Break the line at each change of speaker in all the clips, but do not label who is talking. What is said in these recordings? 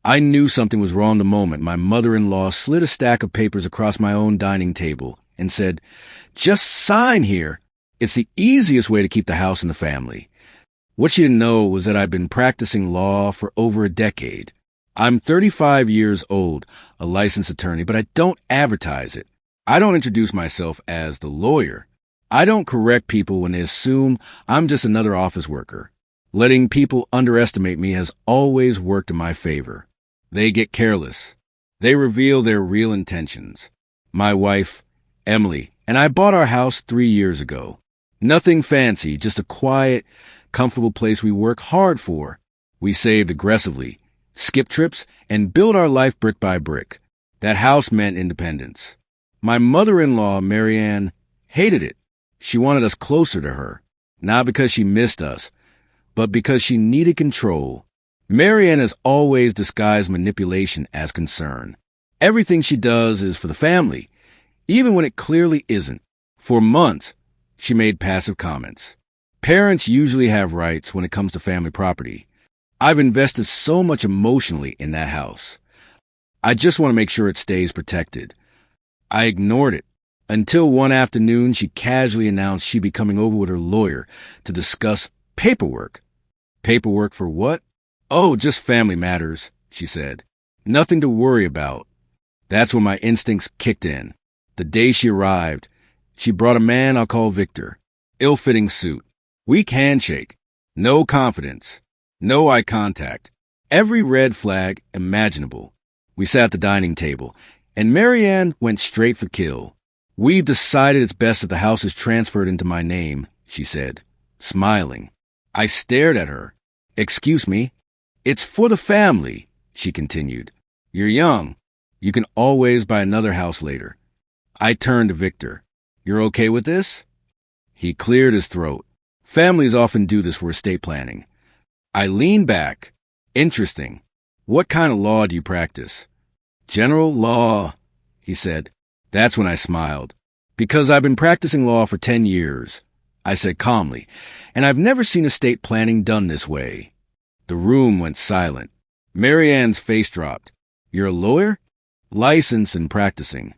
I knew something was wrong the moment my mother-in-law slid a stack of papers across my own dining table and said, "Just sign here. It's the easiest way to keep the house in the family." What she didn't know was that I'd been practicing law for over a decade. I'm 35 years old, a licensed attorney, but I don't advertise it. I don't introduce myself as the lawyer. I don't correct people when they assume I'm just another office worker. Letting people underestimate me has always worked in my favor. They get careless. They reveal their real intentions. My wife, Emily, and I bought our house 3 years ago. Nothing fancy, just a quiet, comfortable place we work hard for. We saved aggressively, skipped trips, and built our life brick by brick. That house meant independence. My mother-in-law, Marianne, hated it. She wanted us closer to her, not because she missed us, but because she needed control. Marianne has always disguised manipulation as concern. Everything she does is for the family, even when it clearly isn't. For months, she made passive comments. Parents usually have rights when it comes to family property. I've invested so much emotionally in that house. I just want to make sure it stays protected. I ignored it until one afternoon she casually announced she'd be coming over with her lawyer to discuss paperwork. Paperwork for what? "Oh, just family matters," she said. "Nothing to worry about." That's when my instincts kicked in. The day she arrived, she brought a man I'll call Victor. Ill-fitting suit. Weak handshake. No confidence. No eye contact. Every red flag imaginable. We sat at the dining table, and Marianne went straight for kill. "We've decided it's best if the house is transferred into my name," she said, smiling. I stared at her. "Excuse me?" "It's for the family," she continued. "You're young. You can always buy another house later." I turned to Victor. "You're okay with this?" He cleared his throat. Families often do this for estate planning. I leaned back. "Interesting. What kind of law do you practice?" "General law," he said. That's when I smiled. "Because I've been practicing law for 10 years, I said calmly, "and I've never seen estate planning done this way." The room went silent. Marianne's face dropped. "You're a lawyer?" "Licensed and practicing."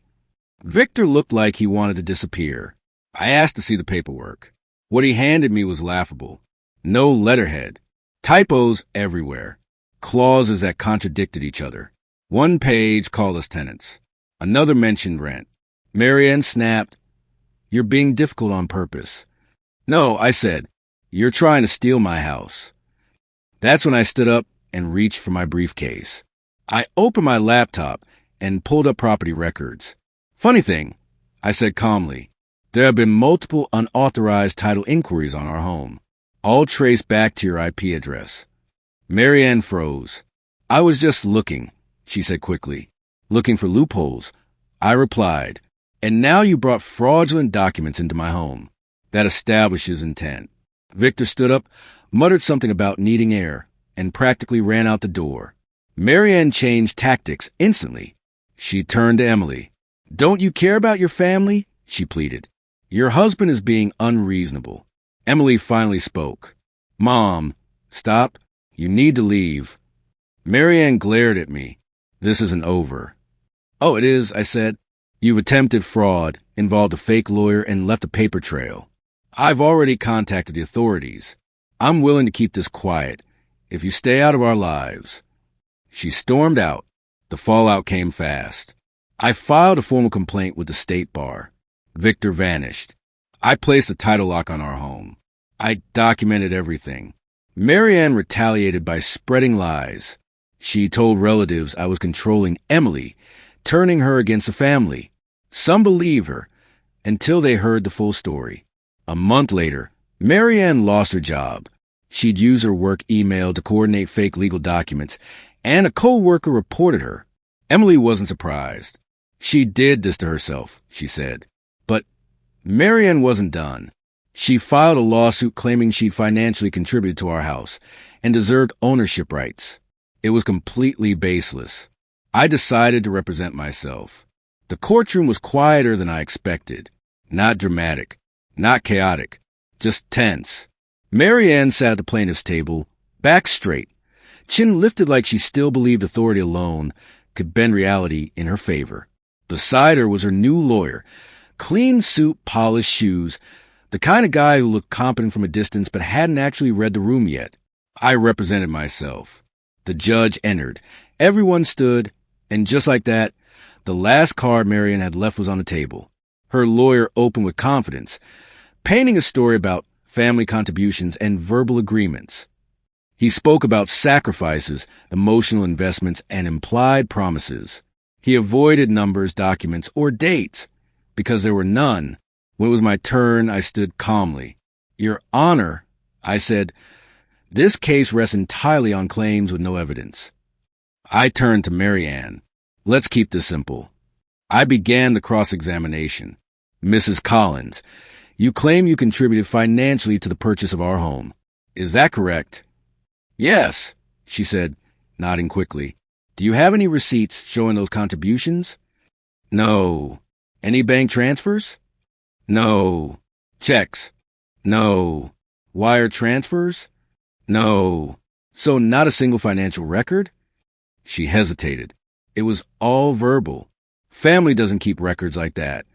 Victor looked like he wanted to disappear. I asked to see the paperwork. What he handed me was laughable. No letterhead. Typos everywhere. Clauses that contradicted each other. One page called us tenants. Another mentioned rent. Marianne snapped, "You're being difficult on purpose." "No," I said. "You're trying to steal my house." That's when I stood up and reached for my briefcase. I opened my laptop and pulled up property records. "Funny thing," I said calmly, "there have been multiple unauthorized title inquiries on our home, all traced back to your IP address." Marianne froze. "I was just looking," she said quickly. "Looking for loopholes." I replied, "And now you brought fraudulent documents into my home. That establishes intent." Victor stood up, muttered something about needing air, and practically ran out the door. Marianne changed tactics instantly. She turned to Emily. "Don't you care about your family?" she pleaded. "Your husband is being unreasonable." Emily finally spoke. "Mom, stop. You need to leave." Marianne glared at me. "This isn't over." "Oh, it is," I said. "You've attempted fraud, involved a fake lawyer, and left a paper trail. I've already contacted the authorities. I'm willing to keep this quiet if you stay out of our lives." She stormed out. The fallout came fast. I filed a formal complaint with the state bar. Victor vanished. I placed a title lock on our home. I documented everything. Marianne retaliated by spreading lies. She told relatives I was controlling Emily, turning her against the family. Some believed her until they heard the full story. A month later, Marianne lost her job. She'd use her work email to coordinate fake legal documents, and a co-worker reported her. Emily wasn't surprised. "She did this to herself," she said. But Marianne wasn't done. She filed a lawsuit claiming she'd financially contributed to our house and deserved ownership rights. It was completely baseless. I decided to represent myself. The courtroom was quieter than I expected. Not dramatic, not chaotic, just tense. Marianne sat at the plaintiff's table, back straight, chin lifted like she still believed authority alone could bend reality in her favor. Beside her was her new lawyer. Clean suit, polished shoes, the kind of guy who looked competent from a distance but hadn't actually read the room yet. I represented myself. The judge entered. Everyone stood, and just like that, the last card Marianne had left was on the table. Her lawyer opened with confidence, painting a story about family contributions and verbal agreements. He spoke about sacrifices, emotional investments, and implied promises. He avoided numbers, documents, or dates, because there were none. When it was my turn, I stood calmly. "Your Honor," I said, "this case rests entirely on claims with no evidence." I turned to Marianne. "Let's keep this simple." I began the cross-examination. "Mrs. Collins, you claim you contributed financially to the purchase of our home. Is that correct?" "Yes," she said, nodding quickly. "Do you have any receipts showing those contributions?" "No." "Any bank transfers?" "No." "Checks?" "No." "Wire transfers?" "No." "So not a single financial record?" She hesitated. It was all verbal. Family doesn't keep records like that.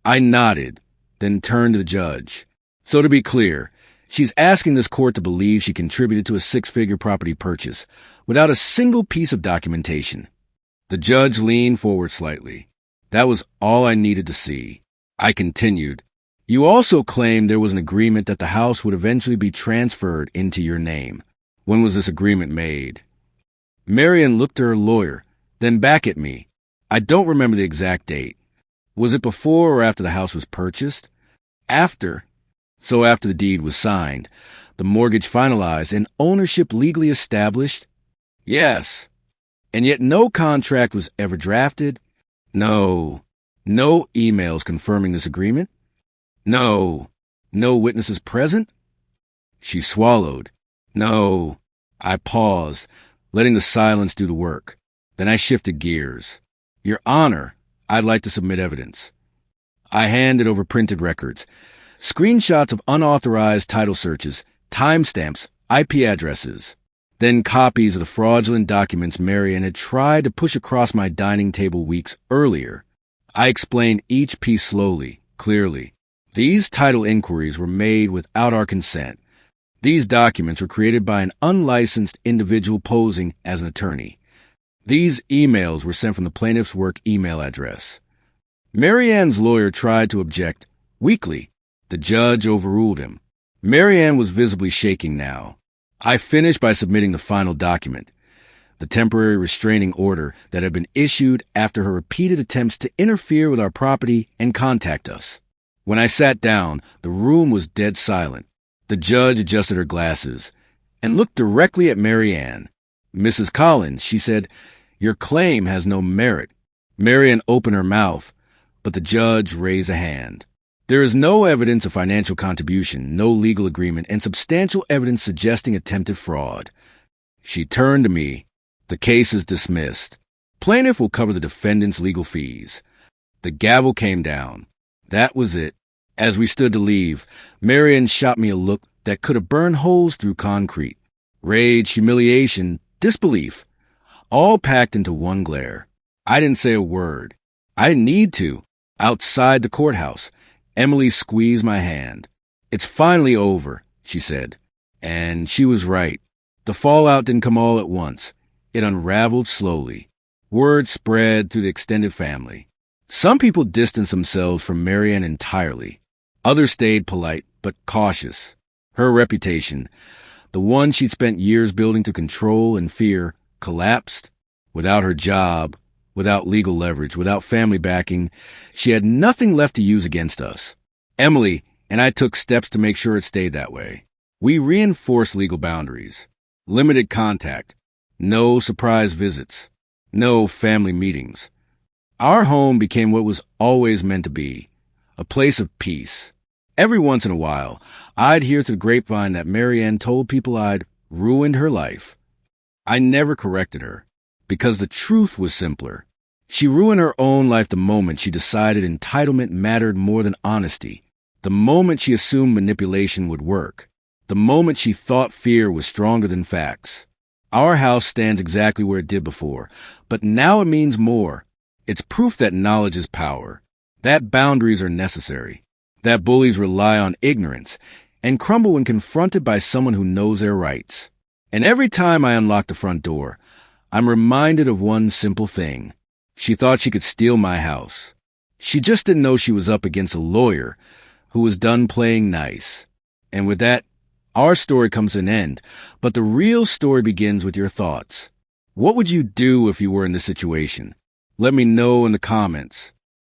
I nodded, then turned to the judge. "So to be clear, she's asking this court to believe she contributed to a six-figure property purchase without a single piece of documentation." The judge leaned forward slightly. That was all I needed to see. I continued. "You also claimed there was an agreement that the house would eventually be transferred into your name. When was this agreement made?" Marian looked at her lawyer, then back at me. "I don't remember the exact date. Was it before or after the house was purchased?" "After." "So after the deed was signed, the mortgage finalized, and ownership legally established?" "Yes." "And yet no contract was ever drafted?" "No." "No emails confirming this agreement?" "No." "No witnesses present?" She swallowed. "No." I paused, letting the silence do the work. Then I shifted gears. "Your Honor, I'd like to submit evidence." I handed over printed records, screenshots of unauthorized title searches, timestamps, IP addresses, then copies of the fraudulent documents Marian had tried to push across my dining table weeks earlier. I explained each piece slowly, clearly. These title inquiries were made without our consent. These documents were created by an unlicensed individual posing as an attorney. These emails were sent from the plaintiff's work email address. Marianne's lawyer tried to object weakly. The judge overruled him. Marianne was visibly shaking now. I finished by submitting the final document, the temporary restraining order that had been issued after her repeated attempts to interfere with our property and contact us. When I sat down, the room was dead silent. The judge adjusted her glasses and looked directly at Marianne. "Mrs. Collins," she said, "your claim has no merit." Marianne opened her mouth, but the judge raised a hand. "There is no evidence of financial contribution, no legal agreement, and substantial evidence suggesting attempted fraud." She turned to me. "The case is dismissed. Plaintiff will cover the defendant's legal fees." The gavel came down. That was it. As we stood to leave, Marian shot me a look that could have burned holes through concrete. Rage, humiliation, disbelief, all packed into one glare. I didn't say a word. I didn't need to. Outside the courthouse, Emily squeezed my hand. "It's finally over," she said. And she was right. The fallout didn't come all at once. It unraveled slowly. Word spread through the extended family. Some people distanced themselves from Marianne entirely. Others stayed polite, but cautious. Her reputation, the one she'd spent years building to control and fear, collapsed. Without her job, without legal leverage, without family backing, she had nothing left to use against us. Emily and I took steps to make sure it stayed that way. We reinforced legal boundaries. Limited contact. No surprise visits. No family meetings. Our home became what was always meant to be, a place of peace. Every once in a while, I'd hear through the grapevine that Marianne told people I'd ruined her life. I never corrected her, because the truth was simpler. She ruined her own life the moment she decided entitlement mattered more than honesty, the moment she assumed manipulation would work, the moment she thought fear was stronger than facts. Our house stands exactly where it did before, but now it means more. It's proof that knowledge is power, that boundaries are necessary, that bullies rely on ignorance and crumble when confronted by someone who knows their rights. And every time I unlock the front door, I'm reminded of one simple thing. She thought she could steal my house. She just didn't know she was up against a lawyer who was done playing nice. And with that, our story comes to an end, but the real story begins with your thoughts. What would you do if you were in this situation? Let me know in the comments.